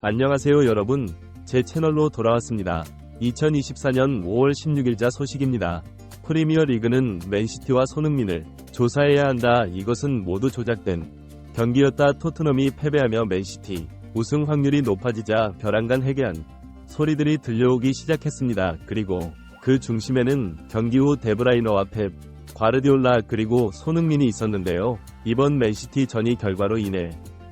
안녕하세요 여러분, 제 채널로 돌아왔습니다. 2024년 5월 16일자 소식입니다. 프리미어 리그는 맨시티와 손흥민을 조사해야 한다. 이것은 모두 조작된 경기였다. 토트넘이 패배하며 맨시티 우승 확률이 높아지자 벼랑간 회개한 소리들이 들려오기 시작했습니다. 그리고 그 중심에는 경기 후 데브라이너와 펩, 과르디올라 그리고 손흥민이 있었는데요. 이번 맨시티 전이 결과로 인해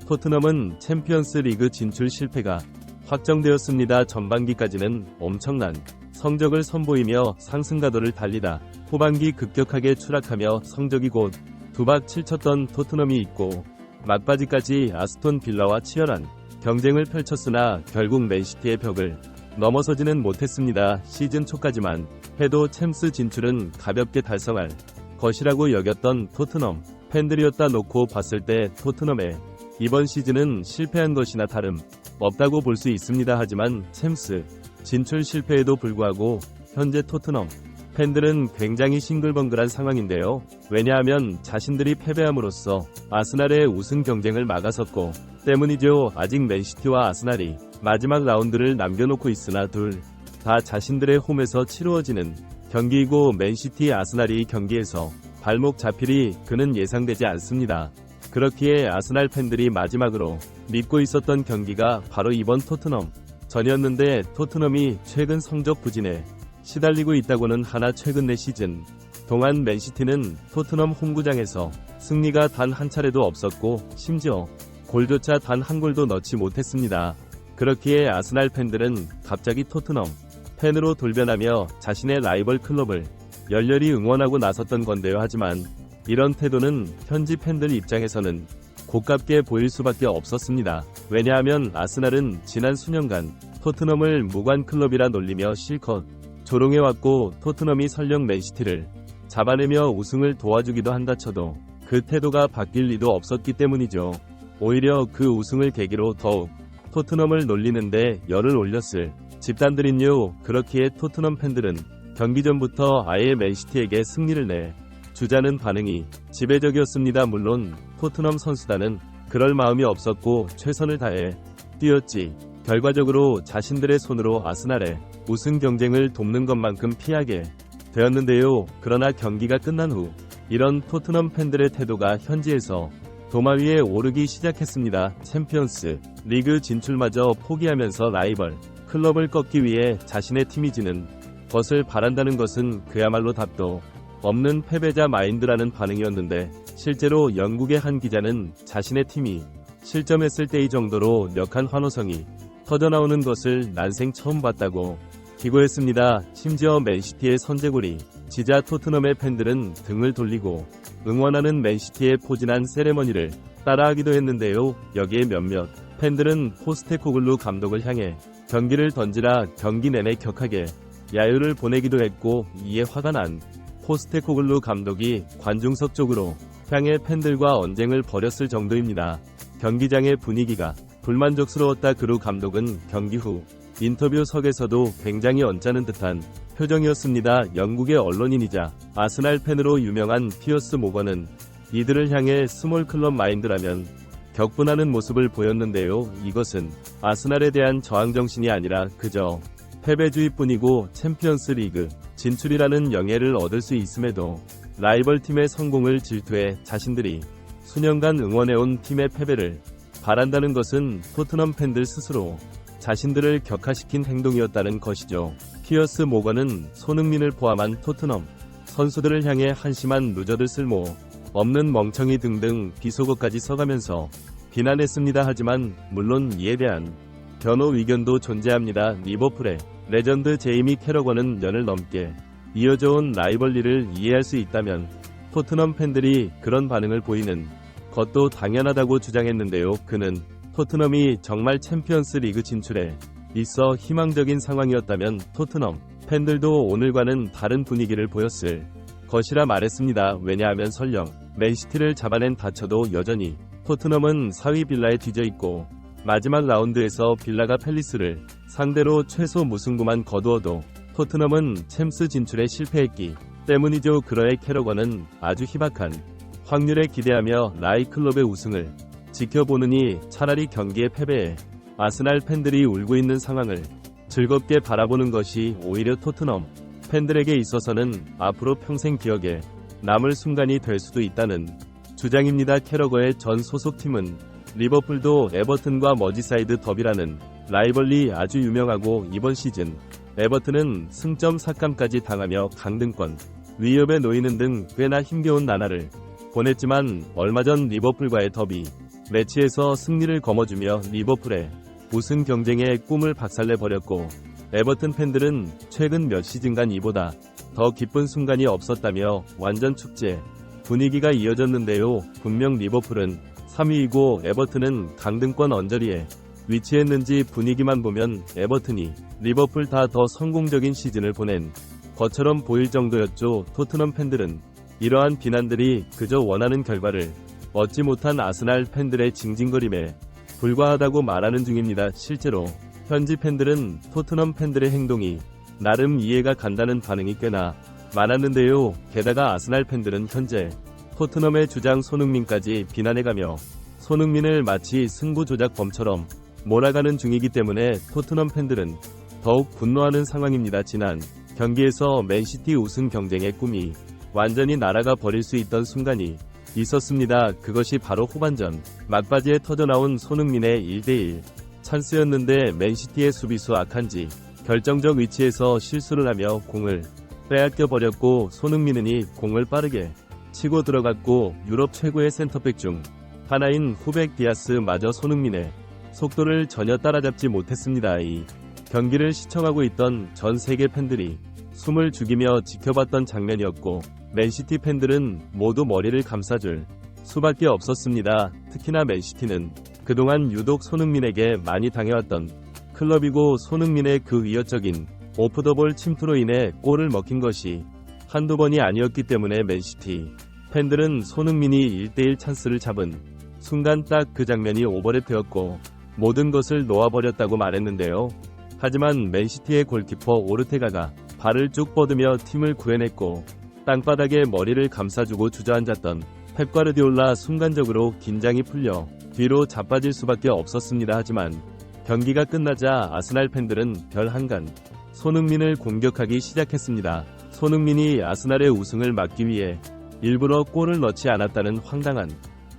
토트넘은 챔피언스 리그 진출 실패가 확정되었습니다. 전반기까지는 엄청난 성적을 선보이며 상승가도를 달리다 후반기 급격하게 추락하며 성적이 곧 두박칠쳤던 토트넘이 있고 막바지까지 아스톤 빌라와 치열한 경쟁을 펼쳤으나 결국 맨시티의 벽을 넘어서지는 못했습니다. 시즌 초까지만 해도 챔스 진출은 가볍게 달성할 것이라고 여겼던 토트넘 팬들이었다 놓고 봤을 때 토트넘의 이번 시즌은 실패한 것이나 다름 없다고 볼 수 있습니다. 하지만 챔스 진출 실패에도 불구하고 현재 토트넘 팬들은 굉장히 싱글벙글한 상황인데요. 왜냐하면 자신들이 패배함으로써 아스날의 우승 경쟁을 막아섰고 때문이죠. 아직 맨시티와 아스날이 마지막 라운드를 남겨놓고 있으나 둘 다 자신들의 홈에서 치루어지는 경기이고 맨시티 아스날이 경기에서 발목 잡힐이 그는 예상되지 않습니다. 그렇기에 아스날 팬들이 마지막으로 믿고 있었던 경기가 바로 이번 토트넘 전이었는데 토트넘이 최근 성적 부진에 시달리고 있다고는 하나 최근 4시즌 동안 맨시티는 토트넘 홈구장에서 승리가 단 한 차례도 없었고 심지어 골조차 단 한 골도 넣지 못했습니다. 그렇기에 아스날 팬들은 갑자기 토트넘 팬으로 돌변하며 자신의 라이벌 클럽을 열렬히 응원하고 나섰던 건데요. 하지만 이런 태도는 현지 팬들 입장에서는 고깝게 보일 수밖에 없었습니다. 왜냐하면 아스날은 지난 수년간 토트넘을 무관 클럽이라 놀리며 실컷 조롱해왔고 토트넘이 설령 맨시티를 잡아내며 우승을 도와주기도 한다 쳐도 그 태도가 바뀔 리도 없었기 때문이죠. 오히려 그 우승을 계기로 더욱 토트넘을 놀리는데 열을 올렸을 집단들인요. 그렇기에 토트넘 팬들은 경기 전부터 아예 맨시티에게 승리를 내 주자는 반응이 지배적이었습니다. 물론 토트넘 선수단은 그럴 마음이 없었고 최선을 다해 뛰었지. 결과적으로 자신들의 손으로 아스날의 우승 경쟁을 돕는 것만큼 피하게 되었는데요. 그러나 경기가 끝난 후 이런 토트넘 팬들의 태도가 현지에서 도마 위에 오르기 시작했습니다. 챔피언스 리그 진출마저 포기하면서 라이벌 클럽을 꺾기 위해 자신의 팀이 지는 것을 바란다는 것은 그야말로 답도 없는 패배자 마인드라는 반응이었는데 실제로 영국의 한 기자는 자신의 팀이 실점했을 때의 정도로 역한 환호성이 터져나오는 것을 난생 처음 봤다고 기고했습니다. 심지어 맨시티의 선제골이 지자 토트넘의 팬들은 등을 돌리고 응원하는 맨시티의 포진한 세레머니를 따라하기도 했는데요. 여기에 몇몇 팬들은 포스테코글루 감독을 향해 경기를 던지라 경기 내내 격하게 야유를 보내기도 했고 이에 화가 난 포스테코글루 감독이 관중석 쪽으로 향해 팬들과 언쟁을 벌였을 정도입니다. 경기장의 분위기가 불만족스러웠다. 그루 감독은 경기 후 인터뷰석에서도 굉장히 언짢은 듯한 표정이었습니다. 영국의 언론인이자 아스날 팬으로 유명한 피어스 모건은 이들을 향해 스몰 클럽 마인드라면 격분하는 모습을 보였는데요. 이것은 아스날에 대한 저항정신이 아니라 그저 패배주의뿐이고 챔피언스 리그 진출이라는 영예를 얻을 수 있음에도 라이벌 팀의 성공을 질투해 자신들이 수년간 응원해온 팀의 패배를 바란다는 것은 토트넘 팬들 스스로 자신들을 격화시킨 행동이었다는 것이죠. 피어스 모건은 손흥민을 포함한 토트넘 선수들을 향해 한심한 루저들 쓸모 없는 멍청이 등등 비속어까지 써가면서 비난했습니다. 하지만 물론 이에 대한 변호 의견도 존재합니다. 리버풀의 레전드 제이미 캐러건은 년을 넘게 이어져온 라이벌리를 이해할 수 있다면 토트넘 팬들이 그런 반응을 보이는 것도 당연하다고 주장했는데요. 그는 토트넘이 정말 챔피언스 리그 진출에 있어 희망적인 상황이었다면 토트넘 팬들도 오늘과는 다른 분위기를 보였을 것이라 말했습니다. 왜냐하면 설령 맨시티를 잡아낸 다쳐도 여전히 토트넘은 4위 빌라에 뒤져있고 마지막 라운드에서 빌라가 팰리스를 상대로 최소 무승부만 거두어도 토트넘은 챔스 진출에 실패했기 때문이죠. 그러해 캐러건은 아주 희박한 확률에 기대하며 라이 클럽의 우승을 지켜보느니 차라리 경기의 패배에 아스날 팬들이 울고 있는 상황을 즐겁게 바라보는 것이 오히려 토트넘 팬들에게 있어서는 앞으로 평생 기억에 남을 순간이 될 수도 있다는 주장입니다. 캐러거의 전 소속팀은 리버풀도 에버튼과 머지사이드 더비라는 라이벌리 아주 유명하고 이번 시즌 에버튼은 승점 삭감까지 당하며 강등권 위협에 놓이는 등 꽤나 힘겨운 나날을 보냈지만 얼마 전 리버풀과의 더비 매치에서 승리를 거머쥐며 리버풀의 우승 경쟁의 꿈을 박살내버렸고 에버튼 팬들은 최근 몇 시즌간 이보다 더 기쁜 순간이 없었다며 완전 축제 분위기가 이어졌는데요. 분명 리버풀은 3위이고 에버튼은 강등권 언저리에 위치했는지 분위기만 보면 에버튼이 리버풀 더 성공적인 시즌을 보낸 것처럼 보일 정도였죠. 토트넘 팬들은 이러한 비난들이 그저 원하는 결과를 얻지 못한 아스날 팬들의 징징거림에 불과하다고 말하는 중입니다. 실제로 현지 팬들은 토트넘 팬들의 행동이 나름 이해가 간다는 반응이 꽤나 많았는데요. 게다가 아스날 팬들은 현재 토트넘의 주장 손흥민까지 비난해가며 손흥민을 마치 승부 조작범처럼 몰아가는 중이기 때문에 토트넘 팬들은 더욱 분노하는 상황입니다. 지난 경기에서 맨시티 우승 경쟁의 꿈이 완전히 날아가 버릴 수 있던 순간이 있었습니다. 그것이 바로 후반전 막바지에 터져나온 손흥민의 1대1 찬스였는데 맨시티의 수비수 아칸지 결정적 위치에서 실수를 하며 공을 빼앗겨 버렸고 손흥민은 공을 빠르게 치고 들어갔고 유럽 최고의 센터백 중 하나인 후백 디아스마저 손흥민의 속도를 전혀 따라잡지 못했습니다. 이 경기를 시청하고 있던 전 세계 팬들이 숨을 죽이며 지켜봤던 장면이었고 맨시티 팬들은 모두 머리를 감싸줄 수밖에 없었습니다. 특히나 맨시티는 그동안 유독 손흥민에게 많이 당해왔던 클럽이고 손흥민의 그 위협적인 오프더볼 침투로 인해 골을 먹힌 것이 한두 번이 아니었기 때문에 맨시티 팬들은 손흥민이 1대1 찬스를 잡은 순간 딱 그 장면이 오버랩 되었고 모든 것을 놓아버렸다고 말했는데요. 하지만 맨시티의 골키퍼 오르테가가 발을 쭉 뻗으며 팀을 구해냈고 땅바닥에 머리를 감싸주고 주저앉았던 펩 과르디올라 순간적으로 긴장이 풀려 뒤로 자빠질 수밖에 없었습니다. 하지만 경기가 끝나자 아스날 팬들은 별 한간 손흥민을 공격하기 시작했습니다. 손흥민이 아스날의 우승을 막기 위해 일부러 골을 넣지 않았다는 황당한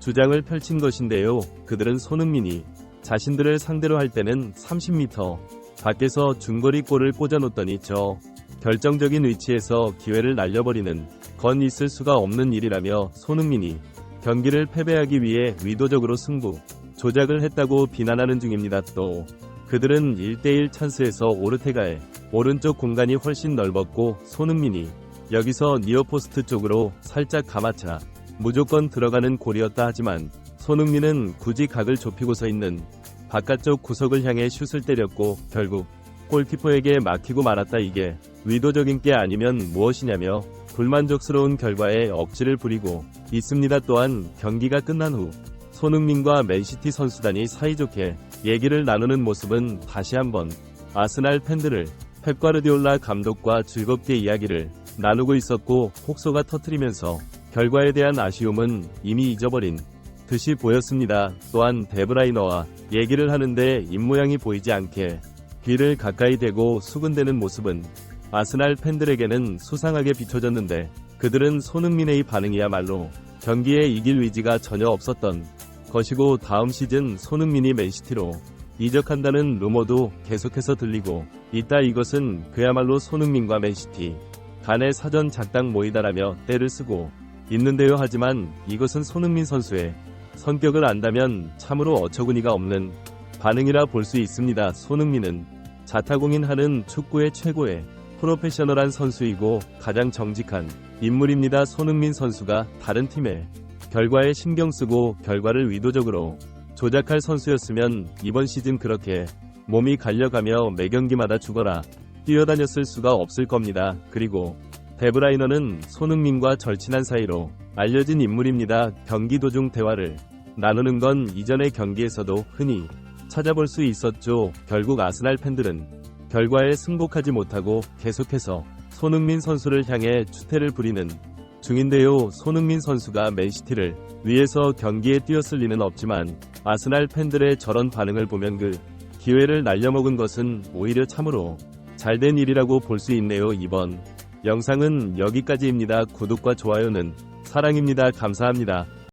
주장을 펼친 것인데요. 그들은 손흥민이 자신들을 상대로 할 때는 30m 밖에서 중거리 골을 꽂아놓더니 저 결정적인 위치에서 기회를 날려버리는 건 있을 수가 없는 일이라며 손흥민이 경기를 패배하기 위해 의도적으로 승부 조작을 했다고 비난하는 중입니다. 또 그들은 1대1 찬스에서 오르테가의 오른쪽 공간이 훨씬 넓었고 손흥민이 여기서 니어포스트 쪽으로 살짝 감아차 무조건 들어가는 골이었다. 하지만 손흥민은 굳이 각을 좁히고 서 있는 바깥쪽 구석을 향해 슛을 때렸고 결국 골키퍼에게 막히고 말았다. 이게 의도적인 게 아니면 무엇이냐며 불만족스러운 결과에 억지를 부리고 있습니다. 또한 경기가 끝난 후 손흥민과 맨시티 선수단이 사이좋게 얘기를 나누는 모습은 다시 한번 아스날 팬들을 펩 과르디올라 감독과 즐겁게 이야기를 나누고 있었고 혹소가 터뜨리면서 결과에 대한 아쉬움은 이미 잊어버린 듯이 보였습니다. 또한 데브라이너와 얘기를 하는데 입모양이 보이지 않게 귀를 가까이 대고 수근대는 모습은 아스날 팬들에게는 수상하게 비춰졌는데 그들은 손흥민의 반응이야말로 경기에 이길 의지가 전혀 없었던 것이고 다음 시즌 손흥민이 맨시티로 이적한다는 루머도 계속해서 들리고 있다. 이것은 그야말로 손흥민과 맨시티 간의 사전 작당 모이다라며 떼를 쓰고 있는데요. 하지만 이것은 손흥민 선수의 성격을 안다면 참으로 어처구니가 없는 반응이라 볼 수 있습니다. 손흥민은 자타공인하는 축구의 최고의 프로페셔널한 선수이고 가장 정직한 인물입니다. 손흥민 선수가 다른 팀의 결과에 신경 쓰고 결과를 의도적으로 조작할 선수였으면 이번 시즌 그렇게 몸이 갈려가며 매 경기마다 죽어라 뛰어다녔을 수가 없을 겁니다. 그리고 데브라이너는 손흥민과 절친한 사이로 알려진 인물입니다. 경기 도중 대화를 나누는 건 이전의 경기에서도 흔히 찾아볼 수 있었죠. 결국 아스날 팬들은 결과에 승복하지 못하고 계속해서 손흥민 선수를 향해 추태를 부리는 중인데요. 손흥민 선수가 맨시티를 위해서 경기에 뛰었을 리는 없지만 아스날 팬들의 저런 반응을 보면 그 기회를 날려먹은 것은 오히려 참으로 잘된 일이라고 볼 수 있네요. 이번 영상은 여기까지입니다. 구독과 좋아요는 사랑입니다. 감사합니다.